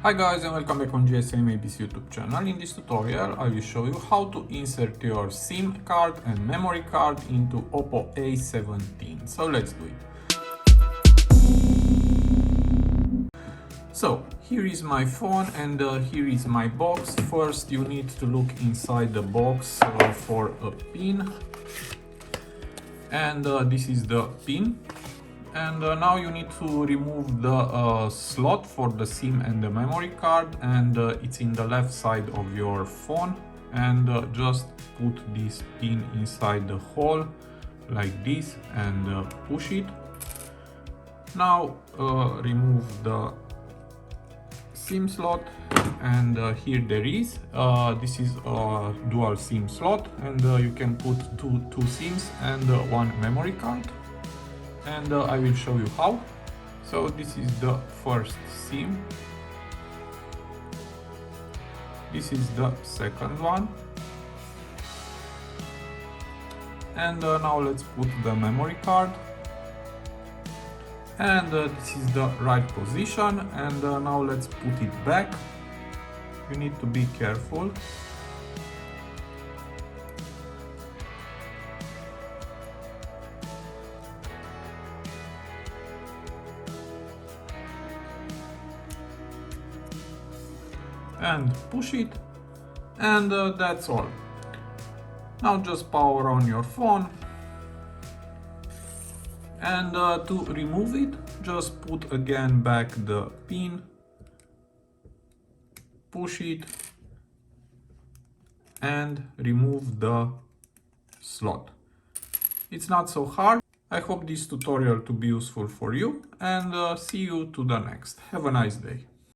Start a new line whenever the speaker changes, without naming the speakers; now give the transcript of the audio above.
Hi guys and welcome back on GSM ABC YouTube channel. In this tutorial I will show you how to insert your SIM card and memory card into Oppo A17. So let's do it. So here is my phone and here is my box. First you need to look inside the box for a pin, and this is the pin. And now you need to remove the slot for the SIM and the memory card, and it's in the left side of your phone, and just put this pin inside the hole like this and push it. Now remove the SIM slot, and here there is this is a dual SIM slot, and you can put two SIMs and one memory card. And I will show you how. So this is the first SIM, this is the second one, and now let's put the memory card, and this is the right position, and now let's put it back. You need to be careful. And push it, and that's all. Now just power on your phone, and to remove it just put again back the pin, push it, and remove the slot. It's not so hard. I hope this tutorial to be useful for you, and see you to the next. Have a nice day.